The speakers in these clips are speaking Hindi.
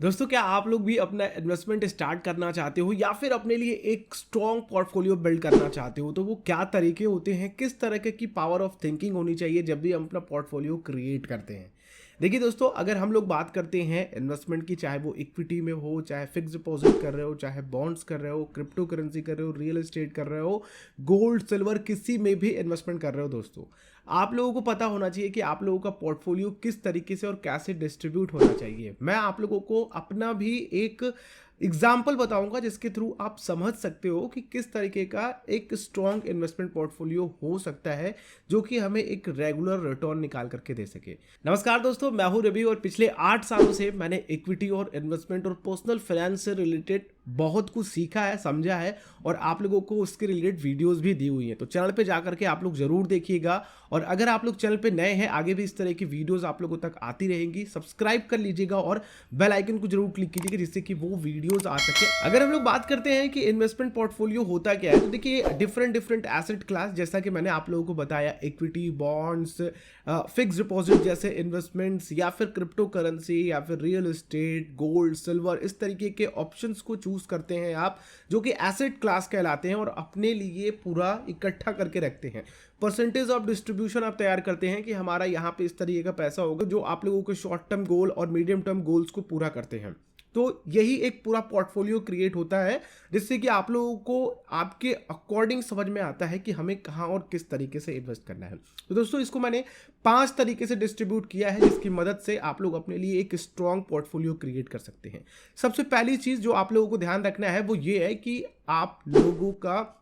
दोस्तों, क्या आप लोग भी अपना इन्वेस्टमेंट स्टार्ट करना चाहते हो या फिर अपने लिए एक स्ट्रॉन्ग पोर्टफोलियो बिल्ड करना चाहते हो? तो वो क्या तरीके होते हैं, किस तरह की पावर ऑफ थिंकिंग होनी चाहिए जब भी हम अपना पोर्टफोलियो क्रिएट करते हैं? देखिए दोस्तों, अगर हम लोग बात करते हैं इन्वेस्टमेंट की, चाहे वो इक्विटी में हो, चाहे फिक्स डिपॉजिट कर रहे हो, चाहे बॉन्ड्स कर रहे हो, क्रिप्टो करेंसी कर रहे हो, रियल एस्टेट कर रहे हो, गोल्ड सिल्वर किसी में भी इन्वेस्टमेंट कर रहे हो, दोस्तों आप लोगों को पता होना चाहिए कि आप लोगों का पोर्टफोलियो किस तरीके से और कैसे डिस्ट्रीब्यूट होना चाहिए। मैं आप लोगों को अपना भी एक एग्जाम्पल बताऊंगा जिसके थ्रू आप समझ सकते हो कि किस तरीके का एक स्ट्रॉन्ग इन्वेस्टमेंट पोर्टफोलियो हो सकता है जो कि हमें एक रेगुलर रिटर्न निकाल करके दे सके। नमस्कार दोस्तों, मैं हूं रवि और पिछले 8 सालों से मैंने इक्विटी और इन्वेस्टमेंट और पर्सनल फाइनेंस से रिलेटेड बहुत कुछ सीखा है, समझा है और आप लोगों को उसके रिलेटेड वीडियोस भी दी हुई हैं। तो चैनल पे जाकर के आप लोग जरूर देखिएगा और अगर आप लोग चैनल पे नए हैं, आगे भी इस तरह की वीडियोस आप लोगों तक आती रहेंगी। सब्सक्राइब कर लीजिएगा और बेल आइकन को जरूर क्लिक कीजिएगा जिससे कि वो वीडियोस आ सके। अगर हम लोग बात करते हैं कि इन्वेस्टमेंट पोर्टफोलियो होता क्या है, तो देखिए डिफरेंट एसेट क्लास, जैसा कि मैंने आप लोगों को बताया, इक्विटी, बॉन्ड्स, फिक्स डिपॉजिट जैसे इन्वेस्टमेंट्स या फिर क्रिप्टो करेंसी या फिर रियल एस्टेट, गोल्ड, सिल्वर, इस तरीके के ऑप्शंस को चूज करते हैं आप, जो कि एसेट क्लास कहलाते हैं और अपने लिए पूरा इकट्ठा करके रखते हैं। परसेंटेज ऑफ डिस्ट्रीब्यूशन आप तैयार करते हैं कि हमारा यहाँ पे इस तरीके का पैसा होगा जो आप लोगों के शॉर्ट टर्म गोल और मीडियम टर्म गोल्स को पूरा करते हैं। तो यही एक पूरा पोर्टफोलियो क्रिएट होता है जिससे कि आप लोगों को आपके अकॉर्डिंग समझ में आता है कि हमें कहाँ और किस तरीके से इन्वेस्ट करना है। तो दोस्तों, इसको मैंने 5 तरीके से डिस्ट्रीब्यूट किया है जिसकी मदद से आप लोग अपने लिए एक स्ट्रॉन्ग पोर्टफोलियो क्रिएट कर सकते हैं। सबसे पहली चीज जो आप लोगों को ध्यान रखना है वो ये है कि आप लोगों का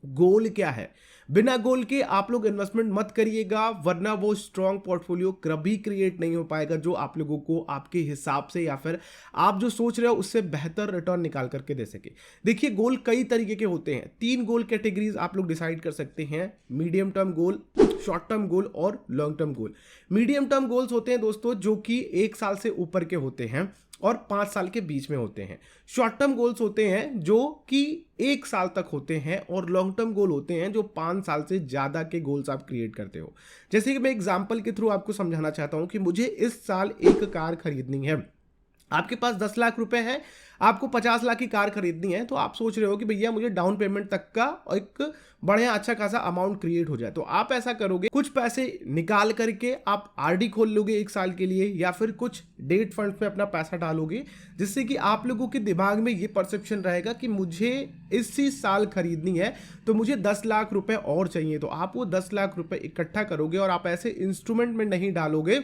गोल क्या है। बिना गोल के आप लोग इन्वेस्टमेंट मत करिएगा, वरना वो स्ट्रॉन्ग पोर्टफोलियो कभी क्रिएट नहीं हो पाएगा जो आप लोगों को आपके हिसाब से या फिर आप जो सोच रहे हो उससे बेहतर रिटर्न निकाल करके दे सके। देखिए, गोल कई तरीके के होते हैं। 3 गोल कैटेगरीज आप लोग डिसाइड कर सकते हैं: medium term goal, short term goal और long term goal. Medium term goals होते हैं दोस्तों जो कि 1 साल से ऊपर के होते हैं और 5 साल के बीच में होते हैं। शॉर्ट टर्म गोल्स होते हैं जो कि 1 साल तक होते हैं और लॉन्ग टर्म गोल होते हैं जो 5 साल से ज्यादा के गोल्स आप क्रिएट करते हो। जैसे कि मैं एग्जांपल के थ्रू आपको समझाना चाहता हूं कि मुझे इस साल एक कार खरीदनी है। आपके पास 10 लाख रुपए है, आपको 50 लाख की कार खरीदनी है, तो आप सोच रहे हो कि भैया मुझे डाउन पेमेंट तक का एक बढ़िया अच्छा खासा अमाउंट क्रिएट हो जाए। तो आप ऐसा करोगे, कुछ पैसे निकाल करके आप आरडी खोल लोगे 1 साल के लिए या फिर कुछ डेट फंड पे अपना पैसा डालोगे, जिससे कि आप लोगों के दिमाग में ये परसेप्शन रहेगा कि मुझे इसी साल खरीदनी है तो मुझे 10 लाख रुपए और चाहिए। तो आप वो 10 लाख रुपए इकट्ठा करोगे और आप ऐसे इंस्ट्रूमेंट में नहीं डालोगे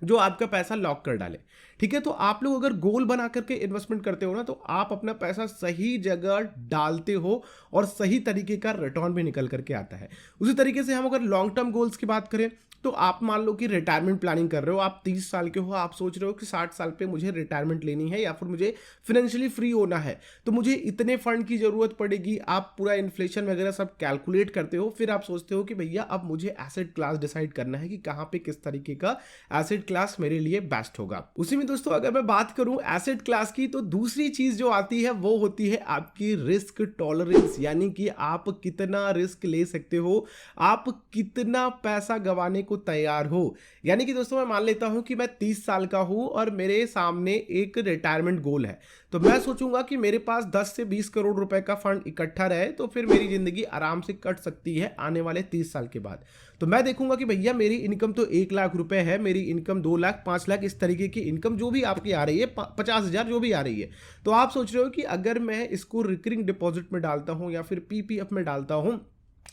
जो आपका पैसा लॉक कर डाले। ठीक है, तो आप लोग अगर गोल बना करके इन्वेस्टमेंट करते हो ना, तो आप अपना पैसा सही जगह डालते हो और सही तरीके का रिटर्न भी निकल करके आता है। उसी तरीके से हम अगर लॉन्ग टर्म गोल्स की बात करें तो आप मान लो कि रिटायरमेंट प्लानिंग कर रहे हो, आप 30 साल के हो, आप सोच रहे हो कि 60 साल पे मुझे रिटायरमेंट लेनी है या फिर मुझे फाइनेंशियली फ्री होना है, तो मुझे इतने फंड की जरूरत पड़ेगी। आप पूरा इन्फ्लेशन वगैरह सब कैलकुलेट करते हो, फिर आप सोचते हो कि भैया अब मुझे एसेट क्लास डिसाइड करना है कि कहाँ पे किस तरीके का एसेट क्लास मेरे लिए बेस्ट होगा। उसी में दोस्तों, अगर मैं बात करूं एसेट क्लास की, तो दूसरी चीज जो आती है वो होती है आपकी रिस्क टॉलरेंस, यानी कि आप कितना रिस्क ले सकते हो, आप कितना पैसा गंवाने को तैयार हो। यानी कि दोस्तों, मैं मान लेता हूं कि मैं 30 साल का हूं और मेरे सामने एक रिटायरमेंट गोल है, तो मैं सोचूंगा कि मेरे पास 10 से 20 करोड़ रुपए का फंड इकट्ठा रहे तो फिर मेरी जिंदगी आराम से कट सकती है आने वाले 30 साल के बाद। तो मैं देखूंगा कि भैया मेरी इनकम तो 1 लाख रुपए है, मेरी इनकम 2 लाख, 5 लाख, इस तरीके की इनकम जो भी आपकी आ रही है, 50,000 जो भी आ रही है, तो आप सोच रहे हो कि अगर मैं इसको रिकरिंग डिपॉजिट में डालता हूं या फिर पीपीएफ में डालता हूं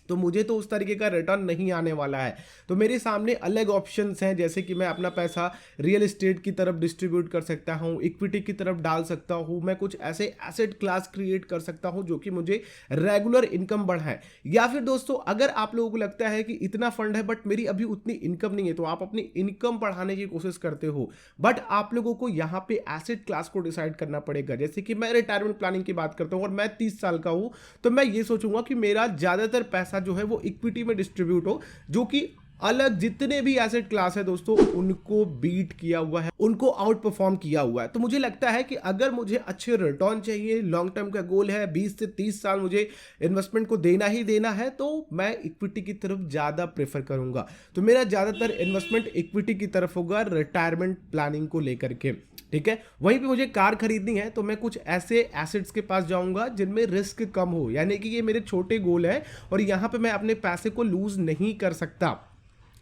तो मुझे तो उस तरीके का रिटर्न नहीं आने वाला है। तो मेरे सामने अलग ऑप्शंस हैं, जैसे कि मैं अपना पैसा रियल एस्टेट की तरफ डिस्ट्रीब्यूट कर सकता हूं, इक्विटी की तरफ डाल सकता हूं, मैं कुछ ऐसे एसेट क्लास क्रिएट कर सकता हूं जो कि मुझे रेगुलर इनकम बढ़ाए। या फिर दोस्तों, अगर आप लोगों को लगता है कि इतना फंड है बट मेरी अभी उतनी इनकम नहीं है, तो आप अपनी इनकम बढ़ाने की कोशिश करते हो, बट आप लोगों को यहाँ पे एसेट क्लास को डिसाइड करना पड़ेगा। जैसे कि मैं रिटायरमेंट प्लानिंग की बात करता हूँ और मैं 30 साल का हूँ, तो मैं ये सोचूंगा कि मेरा ज्यादातर पैसा जो है वो इक्विटी में डिस्ट्रीब्यूट हो, जो कि अलग जितने भी एसेट क्लास है दोस्तों उनको बीट किया हुआ है, उनको आउट परफॉर्म किया हुआ है। तो मुझे लगता है कि अगर मुझे अच्छे रिटर्न चाहिए, लॉन्ग टर्म का गोल है, 20 से 30 साल मुझे इन्वेस्टमेंट को देना ही देना है, तो मैं इक्विटी की तरफ ज्यादा प्रेफर करूंगा। तो मेरा ज्यादातर इन्वेस्टमेंट इक्विटी की तरफ होगा रिटायरमेंट प्लानिंग को लेकर के। ठीक है। वहीं पे मुझे कार खरीदनी है तो मैं कुछ ऐसे एसेट्स के पास जाऊंगा जिनमें रिस्क कम हो, यानी कि ये मेरे छोटे गोल है और यहाँ पे मैं अपने पैसे को लूज नहीं कर सकता।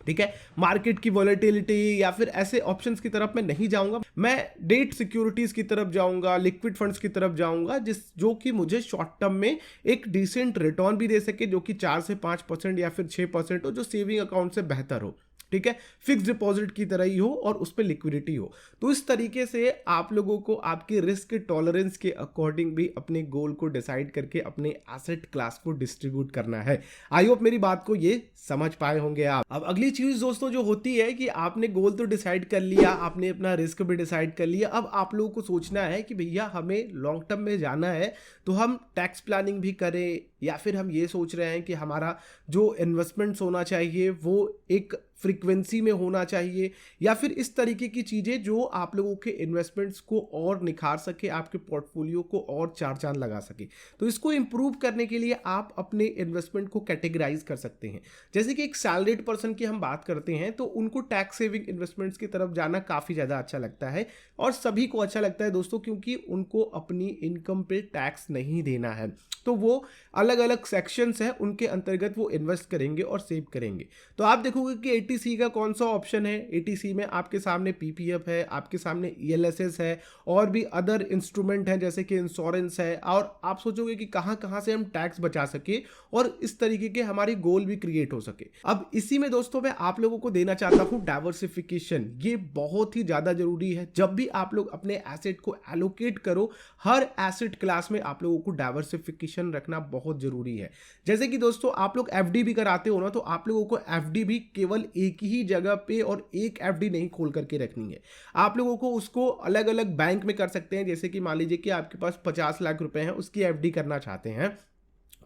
ठीक है, मार्केट की वॉलेटिलिटी या फिर ऐसे ऑप्शंस की तरफ मैं नहीं जाऊंगा, मैं डेट सिक्योरिटीज की तरफ जाऊंगा, लिक्विड फंड्स की तरफ जाऊंगा, जो कि मुझे शॉर्ट टर्म में एक डिसेंट रिटर्न भी दे सके, जो कि 4 से 5% या फिर 6% हो, जो सेविंग अकाउंट से बेहतर हो। ठीक है, फिक्स डिपॉजिट की तरह ही हो और उस पर लिक्विडिटी हो। तो इस तरीके से आप लोगों को आपके रिस्क टॉलरेंस के अकॉर्डिंग भी अपने गोल को डिसाइड करके अपने एसेट क्लास को डिस्ट्रीब्यूट करना है। आई होप मेरी बात को ये समझ पाए होंगे आप। अब अगली चीज दोस्तों जो होती है कि आपने गोल तो डिसाइड कर लिया, आपने अपना रिस्क भी डिसाइड कर लिया, अब आप लोगों को सोचना है कि भैया हमें लॉन्ग टर्म में जाना है तो हम टैक्स प्लानिंग भी करें, या फिर हम ये सोच रहे हैं कि हमारा जो इन्वेस्टमेंट्स होना चाहिए वो एक फ्रीक्वेंसी में होना चाहिए, या फिर इस तरीके की चीज़ें जो आप लोगों के इन्वेस्टमेंट्स को और निखार सके, आपके पोर्टफोलियो को और चार चांद लगा सके। तो इसको इम्प्रूव करने के लिए आप अपने इन्वेस्टमेंट को कैटेगराइज कर सकते हैं। जैसे कि एक सैलरीड पर्सन की हम बात करते हैं तो उनको टैक्स सेविंग इन्वेस्टमेंट्स की तरफ जाना काफ़ी ज़्यादा अच्छा लगता है, और सभी को अच्छा लगता है दोस्तों, क्योंकि उनको अपनी इनकम पे टैक्स नहीं देना है। तो वो अलग अलग सेक्शंस हैं, उनके अंतर्गत वो इन्वेस्ट करेंगे और सेव करेंगे। तो आप देखोगे कि एटीसी का कौन सा ऑप्शन है। एटीसी में आपके सामने पीपीएफ है, आपके सामने ईएलएसएस है, और भी अदर इंस्ट्रूमेंट हैं जैसे कि इंश्योरेंस है। और आप सोचोगे कि कहां कहां से हम टैक्स बचा सके और इस तरीके के हमारी गोल भी क्रिएट हो सके। अब इसी में दोस्तों मैं आप लोगों को देना चाहता हूं डाइवर्सिफिकेशन। ये बहुत ही ज्यादा जरूरी है। जब भी आप लोग अपने एसेट को एलोकेट करो, हर एसेट क्लास में आप लोगों को डाइवर्सिफिकेशन रखना बहुत जरूरी है। जैसे कि दोस्तों आप लोग एफडी भी कराते हो ना, तो आप लोगों को एफडी भी केवल एक ही जगह पे और एक एफडी नहीं खोल करके रखनी है। आप लोगों को उसको अलग अलग बैंक में कर सकते हैं। जैसे कि मान लीजिए कि आपके पास 50 लाख रुपए हैं, उसकी एफडी करना चाहते हैं,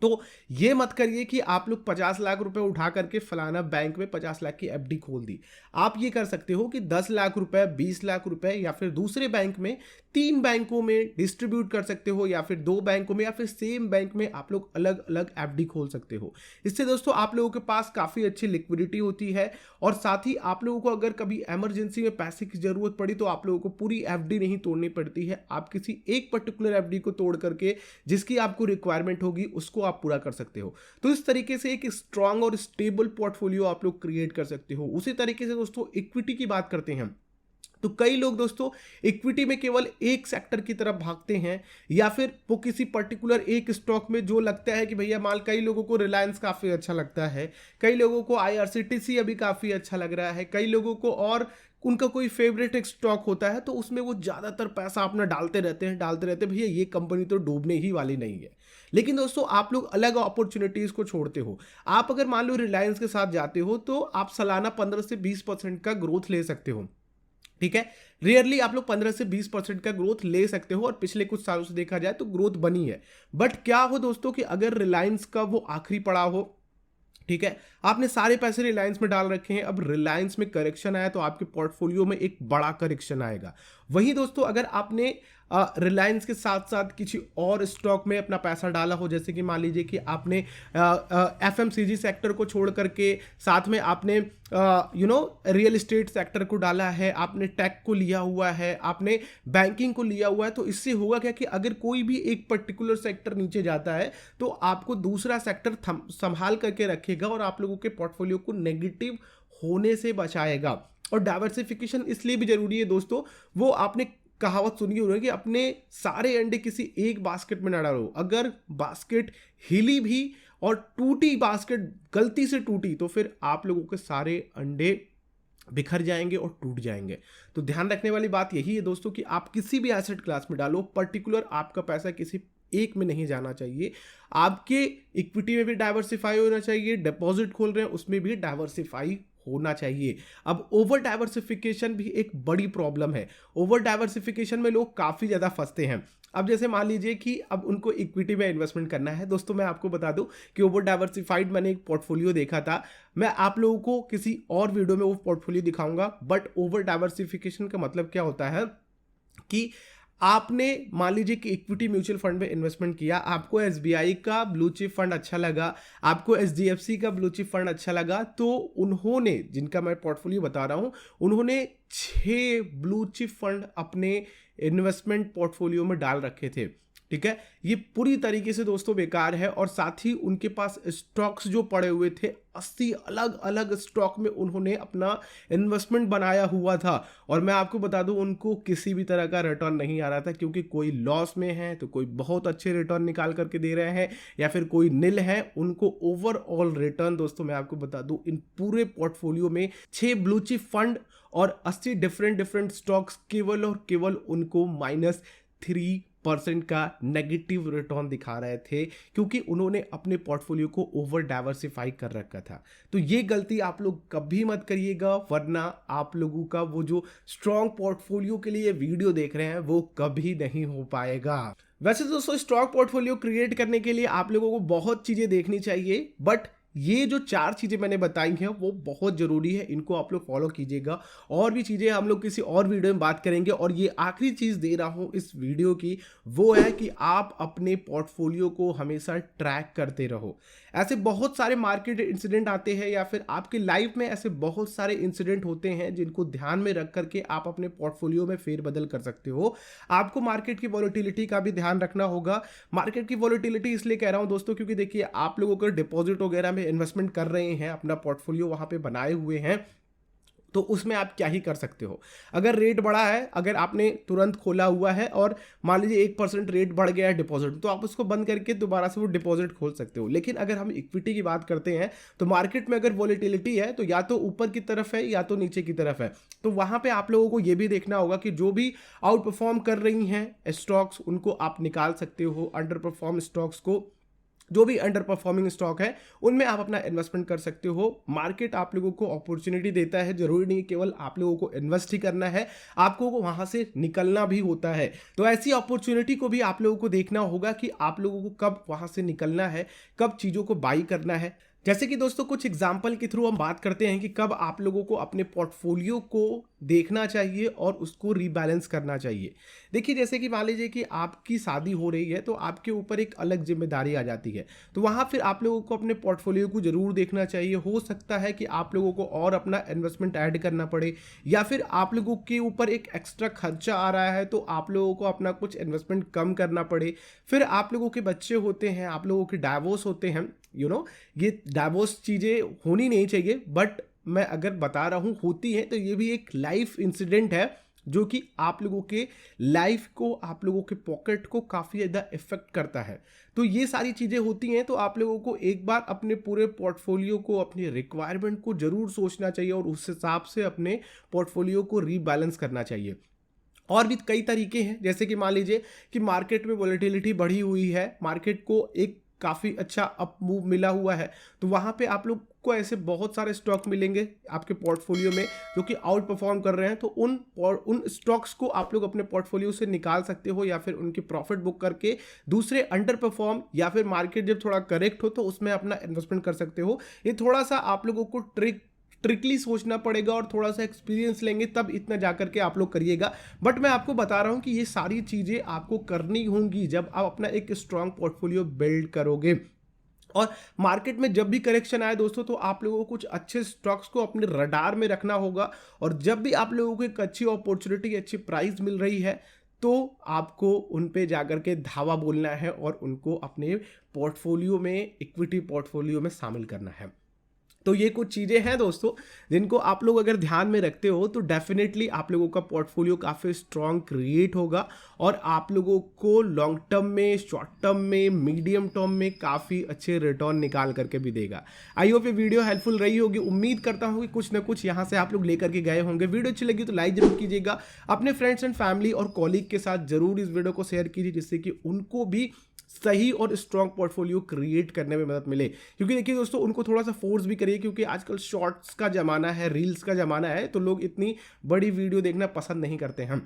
तो ये मत करिए कि आप लोग 50 लाख रुपए उठा करके फलाना बैंक में 50 लाख की एफडी खोल दी। आप ये कर सकते हो कि 10 लाख रुपए, 20 लाख रुपए, या फिर दूसरे बैंक में, 3 बैंकों में डिस्ट्रीब्यूट कर सकते हो, या फिर 2 बैंकों में, या फिर सेम बैंक में आप लोग अलग अलग एफडी खोल सकते हो। इससे दोस्तों आप लोगों के पास काफ़ी अच्छी लिक्विडिटी होती है, और साथ ही आप लोगों को अगर कभी इमरजेंसी में पैसे की जरूरत पड़ी तो आप लोगों को पूरी एफडी नहीं तोड़नी पड़ती है। आप किसी एक पर्टिकुलर एफडी को तोड़ करके जिसकी आपको रिक्वायरमेंट होगी उसको आप पूरा कर सकते हो। तो इस तरीके से एक स्ट्रांग और स्टेबल पोर्टफोलियो आप लोग क्रिएट कर सकते हो। उसी तरीके से दोस्तों इक्विटी की बात करते हैं, तो कई लोग दोस्तों इक्विटी में केवल एक सेक्टर की तरफ भागते हैं, या फिर वो किसी पर्टिकुलर एक स्टॉक में जो लगता है कि भैया माल, कई लोगों को रिलायंस काफ़ी अच्छा लगता है, कई लोगों को आईआरसीटीसी अभी काफ़ी अच्छा लग रहा है, कई लोगों को और उनका कोई फेवरेट एक स्टॉक होता है, तो उसमें वो ज़्यादातर पैसा अपना डालते रहते हैं भैया ये कंपनी तो डूबने ही वाली नहीं है। लेकिन दोस्तों आप लोग अलग अपॉर्चुनिटीज़ को छोड़ते हो। आप अगर मान लो रिलायंस के साथ जाते हो तो आप सालाना 15 से 20% का ग्रोथ ले सकते हो। ठीक है, रेयरली आप लोग 15 से 20% का ग्रोथ ले सकते हो, और पिछले कुछ सालों से देखा जाए तो ग्रोथ बनी है। बट क्या हो दोस्तों कि अगर रिलायंस का वो आखिरी पड़ाव हो, ठीक है, आपने सारे पैसे रिलायंस में डाल रखे हैं, अब रिलायंस में करेक्शन आया तो आपके पोर्टफोलियो में एक बड़ा करेक्शन आएगा। वहीं दोस्तों अगर आपने रिलायंस के साथ साथ किसी और स्टॉक में अपना पैसा डाला हो, जैसे कि मान लीजिए कि आपने एफएमसीजी सेक्टर को छोड़ करके साथ में आपने रियल एस्टेट सेक्टर को डाला है, आपने टेक को लिया हुआ है, आपने बैंकिंग को लिया हुआ है, तो इससे होगा क्या कि अगर कोई भी एक पर्टिकुलर सेक्टर नीचे जाता है तो आपको दूसरा सेक्टर संभाल करके रखेगा और आप लोगों के पोर्टफोलियो को नेगेटिव होने से बचाएगा। और डाइवर्सिफिकेशन इसलिए भी जरूरी है दोस्तों, वो आपने कहावत सुनी होगी कि अपने सारे अंडे किसी एक बास्केट में ना डालो। अगर बास्केट हिली भी और टूटी, बास्केट गलती से टूटी, तो फिर आप लोगों के सारे अंडे बिखर जाएंगे और टूट जाएंगे। तो ध्यान रखने वाली बात यही है दोस्तों कि आप किसी भी एसेट क्लास में डालो, पर्टिकुलर आपका पैसा किसी एक में नहीं जाना चाहिए। आपके इक्विटी में भी डाइवर्सिफाई होना चाहिए, डिपॉजिट खोल रहे हैं उसमें भी डाइवर्सिफाई होना चाहिए। अब ओवर डाइवर्सिफिकेशन भी एक बड़ी प्रॉब्लम है। ओवर डाइवर्सिफिकेशन में लोग काफ़ी ज़्यादा फंसते हैं। अब जैसे मान लीजिए कि अब उनको इक्विटी में इन्वेस्टमेंट करना है। दोस्तों मैं आपको बता दूं कि ओवर डाइवर्सिफाइड मैंने एक पोर्टफोलियो देखा था, मैं आप लोगों को किसी और वीडियो में वो पोर्टफोलियो दिखाऊंगा। बट ओवर डाइवर्सिफिकेशन का मतलब क्या होता है कि आपने मान लीजिए कि इक्विटी म्यूचुअल फंड में इन्वेस्टमेंट किया, आपको एसबीआई का ब्लू चिप फंड अच्छा लगा, आपको एचडीएफसी का ब्लू चिप फंड अच्छा लगा, तो उन्होंने, जिनका मैं पोर्टफोलियो बता रहा हूं, उन्होंने 6 ब्लू चिप फंड अपने इन्वेस्टमेंट पोर्टफोलियो में डाल रखे थे। ठीक है, ये पूरी तरीके से दोस्तों बेकार है। और साथ ही उनके पास स्टॉक्स जो पड़े हुए थे, 80 अलग अलग स्टॉक में उन्होंने अपना इन्वेस्टमेंट बनाया हुआ था। और मैं आपको बता दूं, उनको किसी भी तरह का रिटर्न नहीं आ रहा था, क्योंकि कोई लॉस में है तो कोई बहुत अच्छे रिटर्न निकाल करके दे रहे हैं, या फिर कोई निल है। उनको ओवरऑल रिटर्न दोस्तों मैं आपको बता दूं, इन पूरे पोर्टफोलियो में 6 ब्लू चिप फंड और 80 डिफरेंट स्टॉक्स केवल और केवल उनको -3% का नेगेटिव रिटर्न दिखा रहे थे, क्योंकि उन्होंने अपने पोर्टफोलियो को ओवर डाइवर्सिफाई कर रखा था। तो ये गलती आप लोग कभी मत करिएगा, वरना आप लोगों का वो जो स्ट्रॉन्ग पोर्टफोलियो के लिए वीडियो देख रहे हैं वो कभी नहीं हो पाएगा। वैसे दोस्तों, स्ट्रॉन्ग पोर्टफोलियो क्रिएट करने के लिए आप लोगों को बहुत चीजें देखनी चाहिए, बट ये जो 4 चीजें मैंने बताई हैं वो बहुत जरूरी है, इनको आप लोग फॉलो कीजिएगा। और भी चीजें हम लोग किसी और वीडियो में बात करेंगे। और ये आखिरी चीज दे रहा हूं इस वीडियो की, वो है कि आप अपने पोर्टफोलियो को हमेशा ट्रैक करते रहो। ऐसे बहुत सारे मार्केट इंसिडेंट आते हैं, या फिर आपकी लाइफ में ऐसे बहुत सारे इंसिडेंट होते हैं जिनको ध्यान में रख करके आप अपने पोर्टफोलियो में फेरबदल कर सकते हो। आपको मार्केट की वॉलेटिलिटी का भी ध्यान रखना होगा। मार्केट की वॉलेटिलिटी इसलिए कह रहा हूं दोस्तों, क्योंकि देखिए, आप लोगों को डिपॉजिट वगैरह में इन्वेस्टमेंट कर रहे हैं, अपना पोर्टफोलियो वहां पे बनाए हुए हैं, तो उसमें आप क्या ही कर सकते हो। अगर रेट बढ़ा है, अगर आपने तुरंत खोला हुआ है और मान लीजिए 1% रेट बढ़ गया है डिपॉजिट, तो आप उसको बंद करके दोबारा से वो डिपॉजिट खोल सकते हो। लेकिन अगर हम इक्विटी की बात करते हैं, तो मार्केट में अगर वॉलेटिलिटी है तो या तो ऊपर की तरफ है या तो नीचे की तरफ है। तो वहां पे आप लोगों को ये भी देखना होगा कि जो भी आउट परफॉर्म कर रही हैं स्टॉक्स, उनको आप निकाल सकते हो। अंडर परफॉर्म स्टॉक्स को, जो भी अंडर परफॉर्मिंग स्टॉक है, उनमें आप अपना इन्वेस्टमेंट कर सकते हो। मार्केट आप लोगों को अपॉर्चुनिटी देता है, जरूरी नहीं केवल आप लोगों को इन्वेस्ट ही करना है, आपको वहां से निकलना भी होता है। तो ऐसी अपॉर्चुनिटी को भी आप लोगों को देखना होगा कि आप लोगों को कब वहां से निकलना है, कब चीजों को बाई करना है। जैसे कि दोस्तों, कुछ एग्जाम्पल के थ्रू हम बात करते हैं कि कब आप लोगों को अपने पोर्टफोलियो को देखना चाहिए और उसको रीबैलेंस करना चाहिए। देखिए, जैसे कि मान लीजिए कि आपकी शादी हो रही है, तो आपके ऊपर एक अलग जिम्मेदारी आ जाती है, तो वहाँ फिर आप लोगों को अपने पोर्टफोलियो को जरूर देखना चाहिए। हो सकता है कि आप लोगों को और अपना इन्वेस्टमेंट ऐड करना पड़े, या फिर आप लोगों के ऊपर एक एक्स्ट्रा खर्चा आ रहा है, तो आप लोगों को अपना कुछ इन्वेस्टमेंट कम करना पड़े। फिर आप लोगों के बच्चे होते हैं, आप लोगों के डाइवोर्स होते हैं, ये डाइवोर्स चीज़ें होनी नहीं चाहिए, बट मैं अगर बता रहा हूँ होती है, तो ये भी एक लाइफ इंसिडेंट है जो कि आप लोगों के लाइफ को, आप लोगों के पॉकेट को काफ़ी ज़्यादा इफेक्ट करता है। तो ये सारी चीज़ें होती हैं, तो आप लोगों को एक बार अपने पूरे पोर्टफोलियो को, अपनी रिक्वायरमेंट को जरूर सोचना चाहिए और उस हिसाब से अपने पोर्टफोलियो को रीबैलेंस करना चाहिए। और भी कई तरीके हैं, जैसे कि मान लीजिए कि मार्केट में वॉलेटिलिटी बढ़ी हुई है, मार्केट को एक काफ़ी अच्छा अप मूव मिला हुआ है, तो वहाँ पे आप लोग को ऐसे बहुत सारे स्टॉक मिलेंगे आपके पोर्टफोलियो में जो कि आउट परफॉर्म कर रहे हैं। तो उन स्टॉक्स को आप लोग अपने पोर्टफोलियो से निकाल सकते हो, या फिर उनकी प्रॉफिट बुक करके दूसरे अंडर परफॉर्म, या फिर मार्केट जब थोड़ा करेक्ट हो तो उसमें अपना इन्वेस्टमेंट कर सकते हो। ये थोड़ा सा आप लोगों को ट्रिकली सोचना पड़ेगा और थोड़ा सा एक्सपीरियंस लेंगे, तब इतना जाकर के आप लोग करिएगा। बट मैं आपको बता रहा हूं कि ये सारी चीज़ें आपको करनी होंगी जब आप अपना एक स्ट्रांग पोर्टफोलियो बिल्ड करोगे। और मार्केट में जब भी करेक्शन आए दोस्तों, तो आप लोगों को कुछ अच्छे स्टॉक्स को अपने रडार में रखना होगा। और जब भी आप लोगों को एक अच्छी अपॉर्चुनिटी, अच्छी प्राइस मिल रही है, तो आपको उन पे जाकर के धावा बोलना है और उनको अपने पोर्टफोलियो में, इक्विटी पोर्टफोलियो में शामिल करना है। तो ये कुछ चीज़ें हैं दोस्तों जिनको आप लोग अगर ध्यान में रखते हो, तो डेफिनेटली आप लोगों का पोर्टफोलियो काफ़ी स्ट्रॉन्ग क्रिएट होगा और आप लोगों को लॉन्ग टर्म में, शॉर्ट टर्म में, मीडियम टर्म में काफ़ी अच्छे रिटर्न निकाल करके भी देगा। आई होप ये वीडियो हेल्पफुल रही होगी। उम्मीद करता हूँ कि कुछ ना कुछ यहाँ से आप लोग लेकर के गए होंगे। वीडियो अच्छी लगी तो लाइक जरूर कीजिएगा, अपने फ्रेंड्स एंड फैमिली और कॉलीग के साथ जरूर इस वीडियो को शेयर कीजिए, जिससे कि उनको भी सही और स्ट्रॉन्ग पोर्टफोलियो क्रिएट करने में मदद मिले। क्योंकि देखिए दोस्तों, उनको थोड़ा सा फोर्स भी करिए, क्योंकि आजकल शॉर्ट्स का ज़माना है, रील्स का ज़माना है, तो लोग इतनी बड़ी वीडियो देखना पसंद नहीं करते हैं।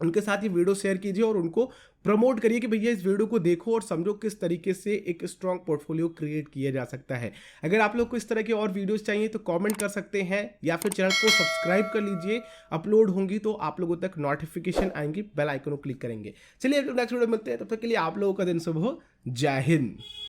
उनके साथ ये वीडियो शेयर कीजिए और उनको प्रमोट करिए कि भैया इस वीडियो को देखो और समझो किस तरीके से एक स्ट्रॉन्ग पोर्टफोलियो क्रिएट किया जा सकता है। अगर आप लोग को इस तरह के और वीडियोस चाहिए तो कमेंट कर सकते हैं या फिर चैनल को सब्सक्राइब कर लीजिए। अपलोड होंगी तो आप लोगों तक नोटिफिकेशन आएंगी, बेल आइकन को क्लिक करेंगे। चलिए नेक्स्ट वीडियो मिलते हैं, तब तक के लिए आप लोगों का दिन शुभ हो। जय हिंद।